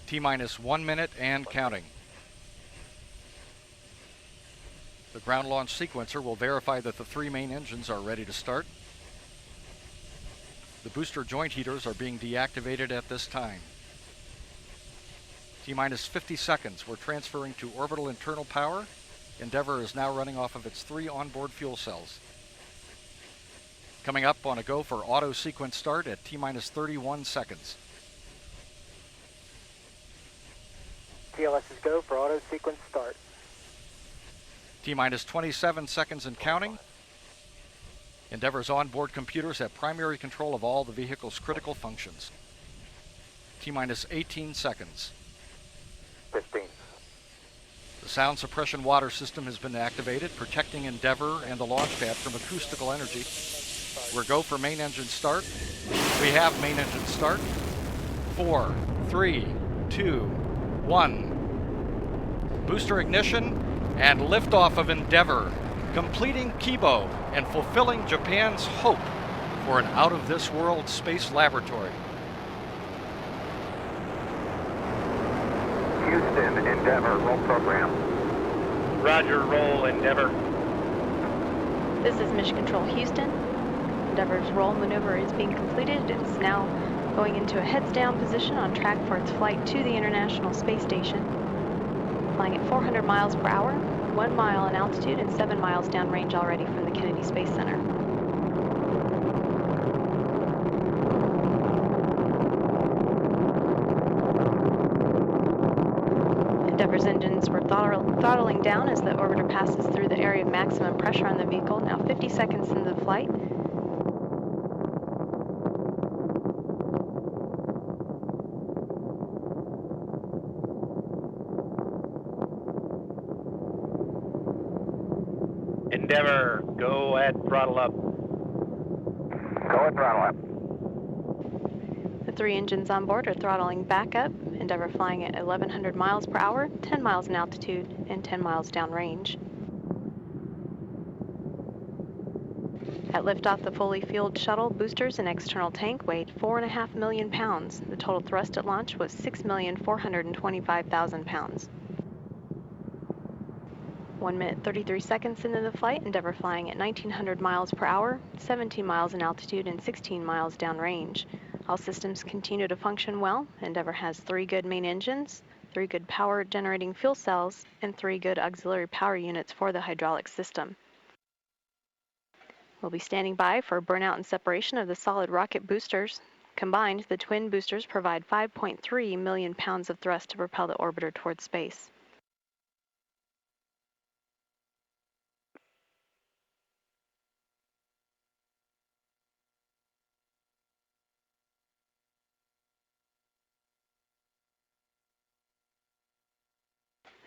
T-minus 1 minute and counting. The ground launch sequencer will verify that the 3 main engines are ready to start. The booster joint heaters are being deactivated at this time. T-minus 50 seconds. We're transferring to orbital internal power. Endeavour is now running off of its 3 onboard fuel cells. Coming up on a go for auto sequence start at T-minus 31 seconds. TLS is go for auto sequence start. T-minus 27 seconds and counting. Endeavour's onboard computers have primary control of all the vehicle's critical functions. T-minus 18 seconds. 15. The sound suppression water system has been activated, protecting Endeavour and the launch pad from acoustical energy. We're go for main engine start. We have main engine start. 4, 3, 2, 1. Booster ignition and liftoff of Endeavour, completing Kibo and fulfilling Japan's hope for an out-of-this-world space laboratory. Houston, Endeavour, roll program. Roger, roll, Endeavour. This is Mission Control Houston. Endeavour's roll maneuver is being completed. It is now going into a heads-down position on track for its flight to the International Space Station. Flying at 400 miles per hour, 1 mile in altitude and 7 miles downrange already from the Kennedy Space Center. Endeavour's engines were throttling down as the orbiter passes through the area of maximum pressure on the vehicle, now 50 seconds into the flight. Endeavour, go at throttle up. Go at throttle up. The 3 engines on board are throttling back up. Endeavour flying at 1,100 miles per hour, 10 miles in altitude, and 10 miles downrange. At liftoff, the fully fueled shuttle boosters and external tank weighed 4.5 million pounds. The total thrust at launch was 6,425,000 pounds. 1 minute 33 seconds into the flight, Endeavour flying at 1,900 miles per hour, 17 miles in altitude, and 16 miles downrange. All systems continue to function well. Endeavour has 3 good main engines, 3 good power generating fuel cells, and 3 good auxiliary power units for the hydraulic system. We'll be standing by for burnout and separation of the solid rocket boosters. Combined, the twin boosters provide 5.3 million pounds of thrust to propel the orbiter towards space.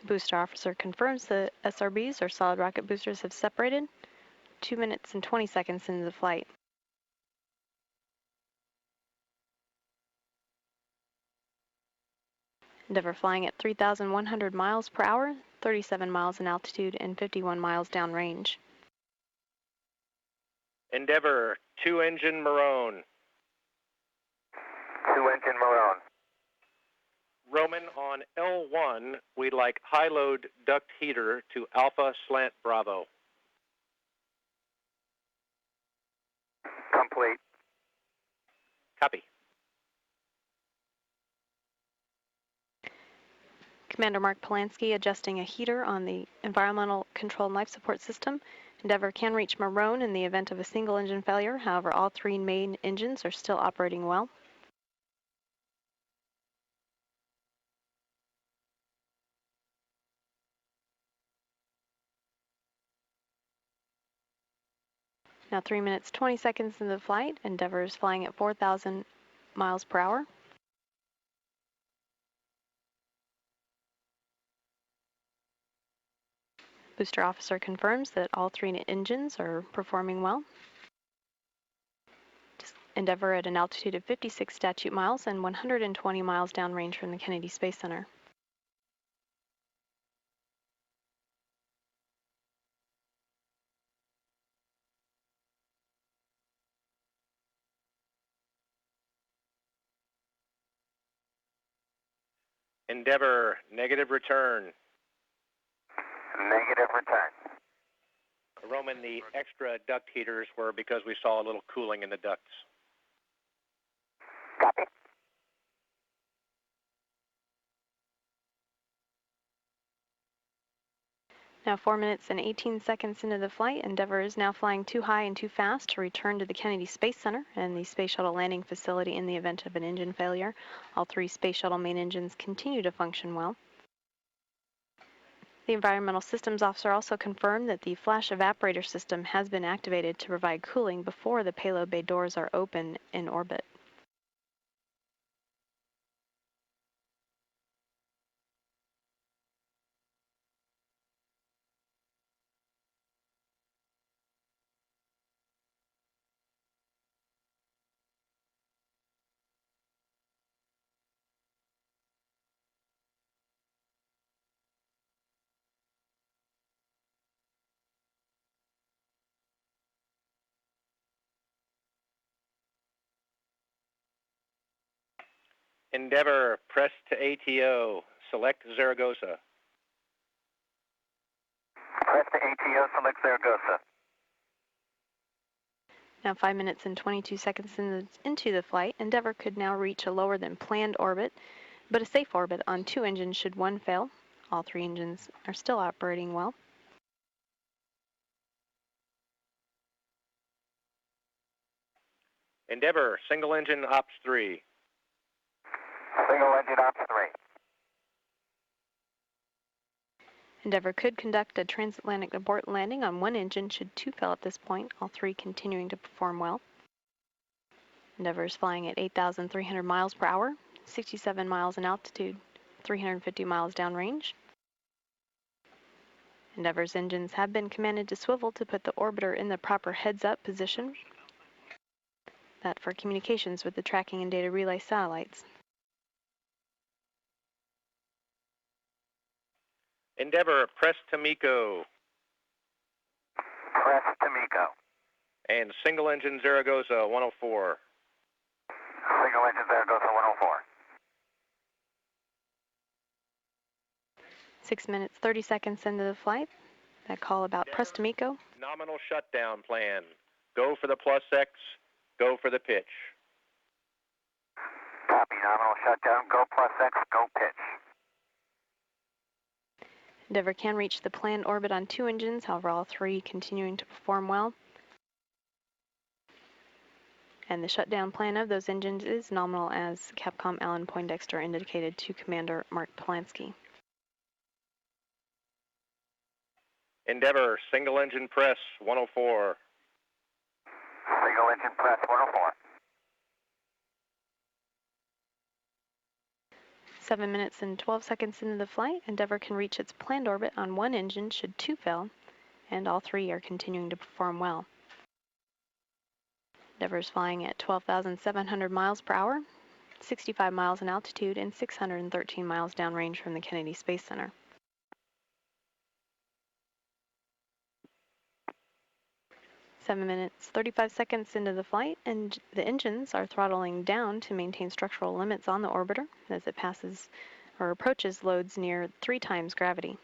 The booster officer confirms the SRBs, or solid rocket boosters, have separated. 2 minutes and 20 seconds into the flight. Endeavour flying at 3,100 miles per hour, 37 miles in altitude, and 51 miles downrange. Endeavour, 2-engine Marone. 2-engine Marone. Roman, on L1, we'd like high-load duct heater to Alpha Slant Bravo. Complete. Copy. Commander Mark Polanski adjusting a heater on the environmental control and life support system. Endeavour can reach Marone in the event of a single engine failure. However, all 3 main engines are still operating well. Now 3 minutes, 20 seconds into the flight. Endeavour is flying at 4,000 miles per hour. Booster officer confirms that all 3 engines are performing well. Endeavour at an altitude of 56 statute miles and 120 miles downrange from the Kennedy Space Center. Endeavour, negative return. Negative return. Roman, the extra duct heaters were because we saw a little cooling in the ducts. Copy. Now 4 minutes and 18 seconds into the flight, Endeavour is now flying too high and too fast to return to the Kennedy Space Center and the Space Shuttle landing facility in the event of an engine failure. All 3 Space Shuttle main engines continue to function well. The Environmental Systems Officer also confirmed that the flash evaporator system has been activated to provide cooling before the payload bay doors are open in orbit. Endeavour, press to ATO. Select Zaragoza. Press to ATO, select Zaragoza. Now 5 minutes and 22 seconds into the flight, Endeavour could now reach a lower than planned orbit, but a safe orbit on 2 engines should one fail. All 3 engines are still operating well. Endeavour, single engine ops 3. Single engine ops 3. Endeavour could conduct a transatlantic abort landing on 1 engine should 2 fail at this point, all 3 continuing to perform well. Endeavour is flying at 8,300 miles per hour, 67 miles in altitude, 350 miles downrange. Endeavour's engines have been commanded to swivel to put the orbiter in the proper heads-up position. That for communications with the tracking and data relay satellites. Endeavour, press to MECO. Press to MECO. And single engine Zaragoza 104. Single engine Zaragoza 104. 6 minutes, 30 seconds into the flight. That call about press to MECO. Nominal shutdown plan. Go for the plus X, go for the pitch. Copy, nominal shutdown, go plus X, go pitch. Endeavour can reach the planned orbit on 2 engines, however all 3 continuing to perform well. And the shutdown plan of those engines is nominal, as Capcom Alan Poindexter indicated to Commander Mark Polanski. Endeavour, single engine press 104. Single engine press 104. 7 minutes and 12 seconds into the flight, Endeavour can reach its planned orbit on 1 engine should 2 fail, and all 3 are continuing to perform well. Endeavour is flying at 12,700 miles per hour, 65 miles in altitude, and 613 miles downrange from the Kennedy Space Center. 7 minutes, 35 seconds into the flight, and the engines are throttling down to maintain structural limits on the orbiter as it passes or approaches loads near 3 times gravity.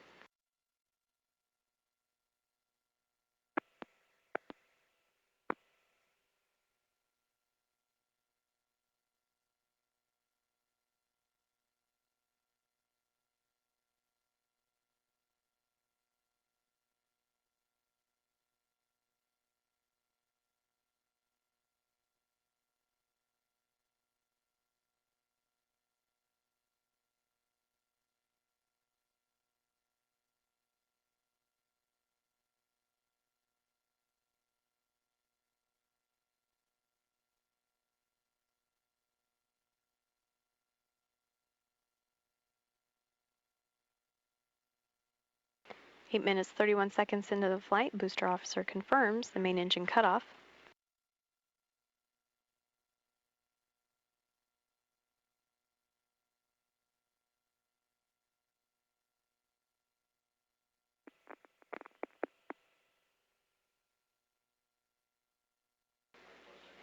Eight minutes, 31 seconds into the flight, booster officer confirms the main engine cutoff.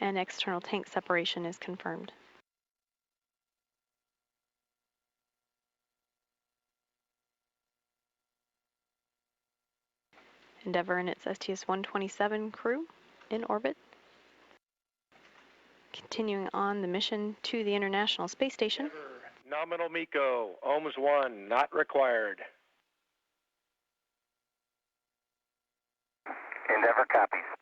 And external tank separation is confirmed. Endeavour and its STS-27 crew in orbit. Continuing on the mission to the International Space Station. Nominal MECO, ohms 1, not required. Endeavour copies.